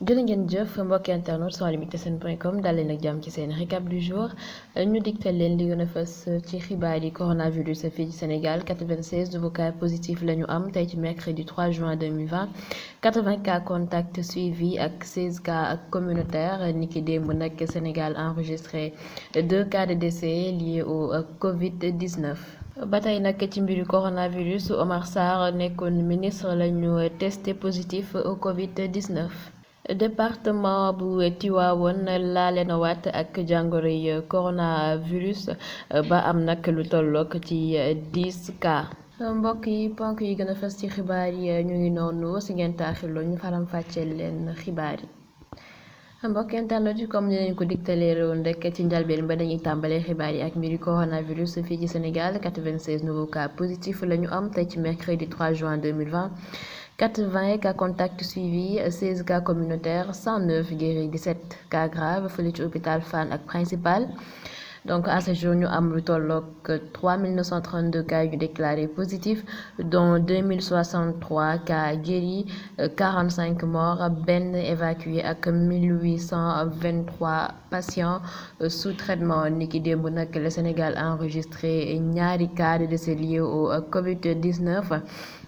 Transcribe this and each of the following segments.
jërë ngeen jëf mbokki internet sans limite seen.com dal leen ak jàmm ci seen récap du jour ñu digtal leen li gën a fës ci xibaar yi coronavirus fii ci Sénégal 96 nouveaux cas positifs la ñu am tey ci mercredi 3 juin 2020 80 cas contacts suivis ak 16 cas communautaires niki démb nag Sénégal enregistré 2 cas de décès liés au Covid-19. ba tey nag ci mbiru coronavirus Omar Sarr nekkoon ministre lañu testé positif au Covid-19. département bu Tivaouane laale na waat ak jàngoro yi coronavirus ba am nag lu tollook ci 10 cas. mbokk yi ponk yi gën a fës ci xibaar yi ñu ngi noonu si ngeen taaxiloo ñu faram-fàcceel leen xibaar yi. mbokk internet yi comme ni leen ko digtalee woon rek ci njalbeen ba dañuy tàmbalee xibaar yi ak mbiri coronavirus fii ci Sénégal 96 nouveaux cas positifs la ñu am tey ci mercredi 3 juin 2020 80 cas contacts suivis 16 cas communautaires 109 guéris 17 cas graves fële ci hôpital Fann ak principal. Donc à ce jour ñu am lu tollook 3932 cas yu déclarés positifs dont 2063 cas guéris 45 morts benn évacué ak 1823 patients sous traitement niki démb nag le Sénégal a enregistré ñaari cas de décès liés au Covid-19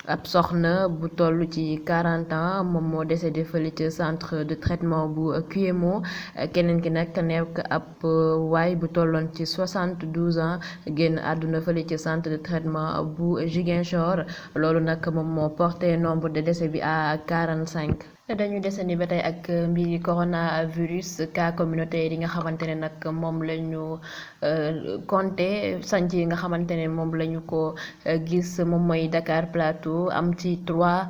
ab soxna bu toll ci 40 ans moom moo décédé fële ci centre de traitement bu QMO keneen ki nag nekk ab waay bu tolloon ci 72 ans génn àdduna fële ci centre de traitement bu Ziguinchor loolu nag moom moo porté nombre de décès bi à 45. dañu desandi ba tey ak mbiri coronavirus cas communautaire yi nga xamante ne nag moom la ñu compté sanc yi nga xamante ne moom la ñu ko gis moom mooy Dakar Plateau am ci 3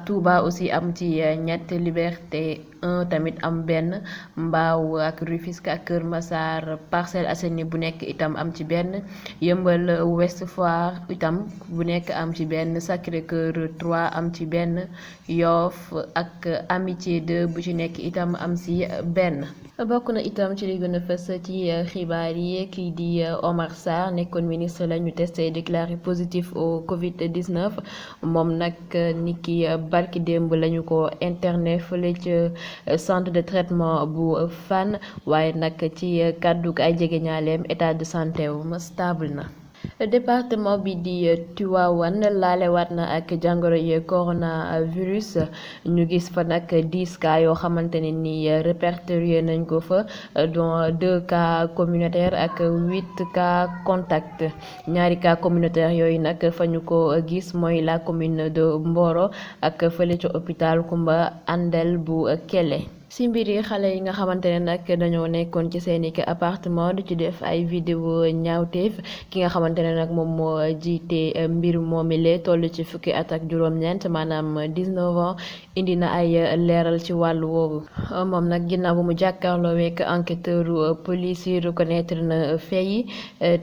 Touba aussi am ci ñett Liberté 1 tamit am benn Mbao ak Rufisque ak Kër Massar Parcelles Assainies bu nekk itam am ci benn Yeumbeul Ouest Foire itam bu nekk am ci benn Sacré-Cœur 3 am ci benn Yoff ak Amitié 2 bu ci nekk itam am ci benn. bokk na itam ci li gën a fës ci xibaar yi kii di Omar Sarr nekkoon ministre la ñu testé déclaré positif au Covid-19 moom nag niki barki démb lañu ko interné fële ca centre de traitement bu Fann waaye nag ci kàddu ay jegeñaaleem état de santé wu stable na. département bi di Tivaouane laalewaat na ak jàngoro yi coronavirus ñu gis fa nag 10 cas yoo xamante ne ni répertorié nañ ko fa dont 2 cas communautaires ak 8 cas contact ñaari cas communautaires yooyu nag fa ñu ko gis mooy la commune de Mboro ak fële ca hôpital Kumba Andel bu Kelle. si mbiri xale yi nga xamante ne nag dañoo nekkoon ci seeni appartement du ci def ay vidéo ñaawteef ki nga xamante ne nag moom moo jiite mbir moomile toll ci fukki at ak juróom-ñeent maanaam 19 ans indi na ay leeral ci wàllu woowu moom nag ginnaaw bu mu jàkkaarloo week enquêteur police yi reconnaître na fait yi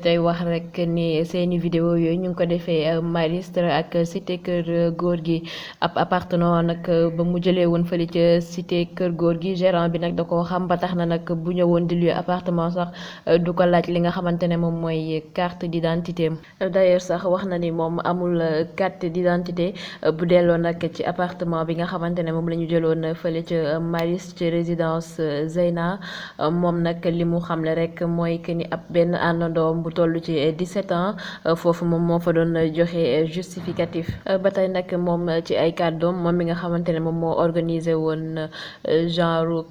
tey wax rek ni seeni vidéo yooyu ñu ngi ko defee Mariste ak cité kër góor gi ab appartement nag ba mu jëlee woon fële ca cité kër góor gi gérant bi nag da ko xam ba tax na nag bu ñëwoon di luy appartement sax du ko laaj li nga xamante ne moom mooy carte d'identité d'ailleurs sax wax na ni moom amul carte d'identité bu delloo nag ci appartement bi nga xamante ne moom la ñu jëloon fële ca Maris ci résidence Zeyna moom nag li mu xamle rek mooy que ni ab benn àndandoom bu toll ci 17 ans foofu moom moo fa doon joxe justificatif ba tey nag moom ci ay kàddoom moom mi nga xamante ne moom moo organisé woon genre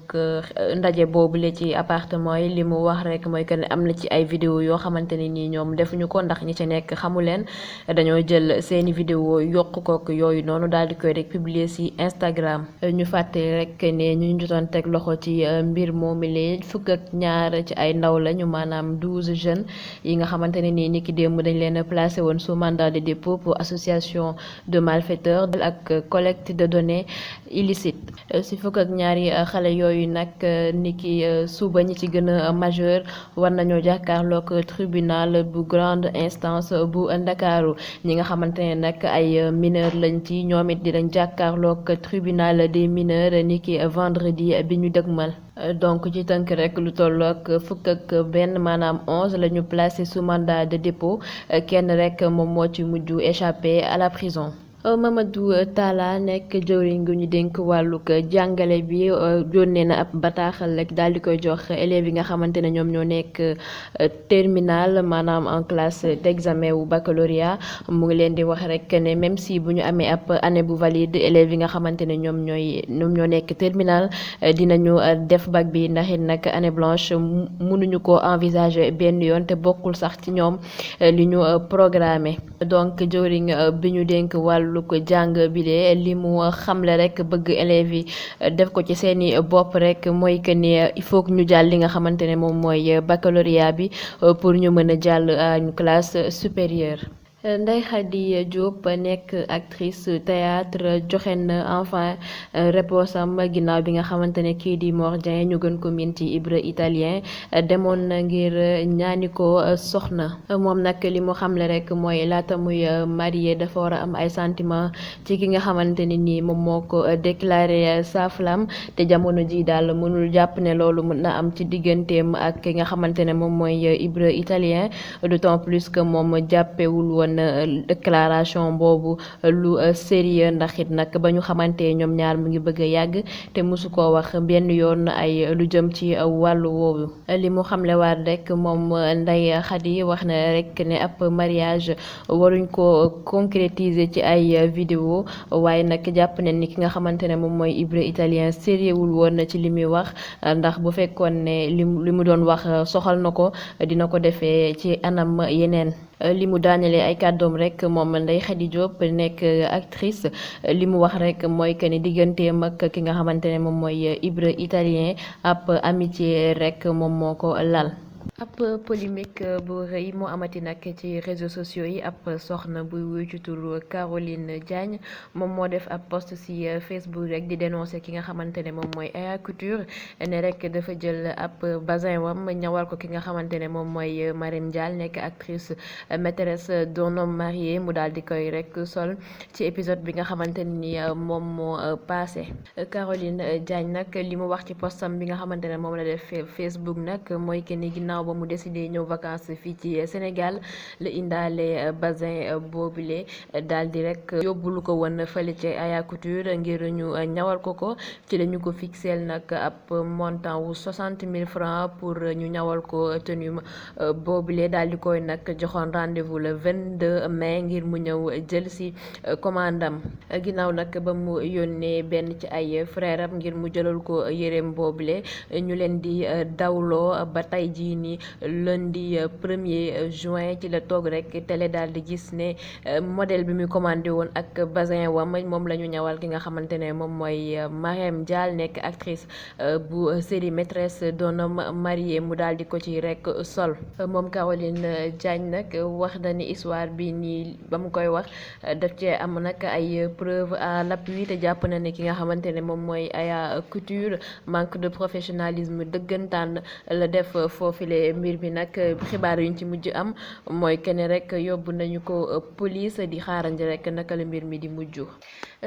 ndaje boobule ci appartement yi li mu wax rek mooy que ne am na ci ay vidéo yoo xamante ne nii ñoom defuñu ko ndax ñi ci nekk xamu leen dañoo jël seeni vidéo yokk kook yooyu noonu daal di koy rek publier ci Instagram ñu fàtte rek ne ñu jotoon teg loxo ci mbir moomile fukk ak ñaar ci ay ndaw lañu maanaam 12 jeunes yi nga xamante ne nii niki démb dañ leen placé woon sous mandat de dépôt pour association de malfaiteurs ak collecte de données illicites ci fukk ak ñaari xale yooyu nag niki suba ñi ci gën a majeur war nañoo jàkkaarloog tribunal bu grande instance bu Ndakaaru ñi nga xamante ne nag ay mineur lañ ci ñoom it dinañ jàkkaarloog tribunal des mineurs niki vendredi bi ñu dëgmal donc ci tënk rek lu tolloog fukk ak benn maanaam 11 la ñu placé sous mandat de dépôt kenn rek moom moo ci mujj échappé à la prison. Mamadou Talla nekk jëwriñ gu ñu dénk wàllug jàngale bi yónnee na ab bataaxal rek daal di koy jox élèves yi nga xamante ne ñoom ñoo nekk terminal maanaam en classe d'examen wu baccalauréat mu ngi leen di wax rek ne même si bu ñu amee ab année bu valide élèves yi nga xamante ne ñoom ñoo nekk terminal dinañu def bac bi ndax it nag année blanche mënuñu ko envisager benn yoon te bokkul sax ci ñoom li ñu programmé donc jëwriñ bi ñu dénk wàllu ko jàng bile li mu xamle rek bëgg élèves yi def ko ci seeni bopp rek mooy que ni il faut que ñu jàll li nga xamante ne moom mooy baccalauréat bi pour ñu mën a jàll à une classe supérieure. Ndeye Khady Diop nekk actrice théâtre joxe na enfin réponse am ginnaaw bi nga xamante ne kii di Mor Dieng ñu gën ko miin ci Ibra italien demoon na ngir ñaani ko soxna moom nag li mu xamle rek mooy laata muy marié dafa war a am ay sentiment ci ki nga xamante ne nii moom moo ko déclaré sa flamme te jamono ji daal mënul jàpp ne loolu mën na am ci digganteem ak ki nga xamante ne moom mooy Ibra italien d'autant plus que moom jàppewul woon déclaration boobu lu sérieux ndax it nag ba ñu xamante ñoom ñaar mu ngi bëgg a yàgg te mosu koo wax benn yoon ay lu jëm ci wàllu woowu li mu xamlewaat rek moom Ndeye Khady wax na rek ne ab mariage waruñ ko concrétiser ci ay vidéo waaye nag jàpp ne ni ki nga xamante ne moom mooy Ibra italien sérieux wul woon ci li muy wax ndax bu fekkoon ne li mu doon wax soxal na ko dina ko defee ci anam yeneen li mu daanelee ay kàddoom rek moom Ndeye Khady Diop nekk actrice li mu wax rek mooy que ni digganteem ak ki nga xamante ne moom mooy Ibra italien ab amitié rek moom moo ko lal. ab polémique bu rëy moo amati nag ci réseaux sociaux yi ab soxna buy wuyu ci turu Caroline Diagne moom moo def ab post ci Facebook rek di dénoncer ki nga xamante ne moom mooy Aya Couture ne rek dafa jël ab basin wam ñawal ko ki nga xamante ne moom mooy Marème Dial nekk actrice maîtresse d'un homme marié mu daal di koy rek sol ci épisode bi nga xamante ni moom moo passé Caroline Diagne nag li mu wax ci postam bi nga xamante ne moom la def Facebook nag mooy que ni ginnaaw ba mu décidé ñëw vacances fii ci Sénégal la indaale basin boobule daal di rek yóbbulu ko woon fële ci Aya Couture ngir ñu ñawal ko ci la ñu ko fixeel nag ab montant wu 60 000 francs pour ñu ñawal ko tenue boobule daal di koy nag joxoon rendez-vous le 22 mai ngir mu ñëw jël si commandam ginnaaw nag ba mu yónnee benn ci ay frère am ngir mu jëlal ko yéreem boobule ñu leen di dawloo ba tey jii nii lundi 1er juin ci la toog rek télé daal di gis ne modèle bi muy commandé woon ak basin wam moom la ñu ñawal ki nga xamante ne moom mooy Marème Dial nekk actrice bu série maîtresse d'un homme marié mu daal di ko ci rek sol moom Caroline Diagne nag wax na ni histoire bi nii ba mu koy wax daf cee am nag ay preuve à l'appui te jàpp na ne ki nga xamante ne moom mooy Aya Couture manque de professionnalisme dëggantaan la def foofile mbir bi nag xibaar yuñ ci mujj am mooy kenn rek yóbbu nañu ko police di xaarandi rek naka la mbir mi di mujj.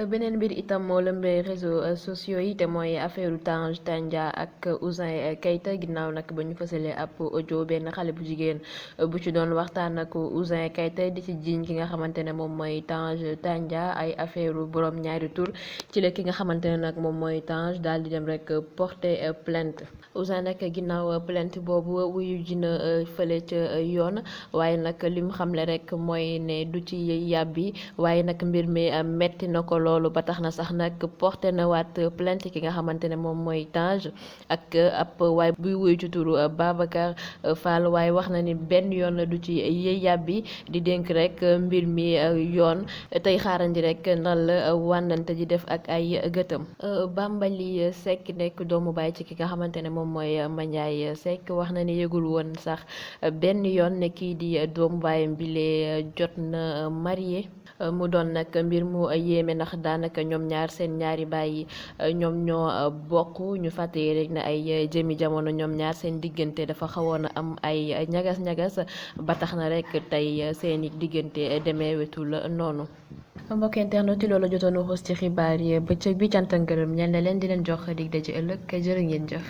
beneen mbir itam moo lëmbee réseaux sociaux yi te mooy affaire Tange Tandia ak Ouzin Keita ginnaaw nag ba ñu fësalee ab audio benn xale bu jigéen bu ci doon waxtaan ak Ouzin Keita di ci jiiñ ki nga xamante ne moom mooy Tange Tandia ay affaire borom ñaari tur ci la ki nga xamante ne nag moom mooy Tange daal di dem rek porter plainte Ouzin nag ginnaaw plainte boobu wuyu jina fële ca yoon waaye nag li mu xamle rek mooy ne du ci yàbbi waaye nag mbir mi metti na ko loolu ba tax na sax nag porté na waat plainte ki nga xamante ne moom mooy Tange ak ab waaye buy wuyu ci turu Babacar Fall waaye wax na ni benn yoon du ci yàbbi di dénk rek mbir mi yoon tey xaarandi rek ndal wànnante ji def ak ay gëtëm Bambaly Seck nekk doomu baay ci ki nga xamante ne moom mooy Mandiaye Seck wax na ni yëgul woon sax benn yoon ne kii di doomu baayam bile jot na marié mu doon nag mbir mu yéeme ndax daanaka ñoom ñaar seen ñaari baay yi ñoom ñoo bokk ñu fàttali rek ne ay jëmi jamono ñoom ñaar seen diggante dafa xawoon a am ay ñagas-ñagas ba tax na rek tey seeni diggante demee wetul noonu. mbokk internet yi loolu jotoon xuus ci xibaar yi bëccëg bi cant ak ngërëm ñeel na leen di leen jox dig daje ëllëg jërë ngeen jëf.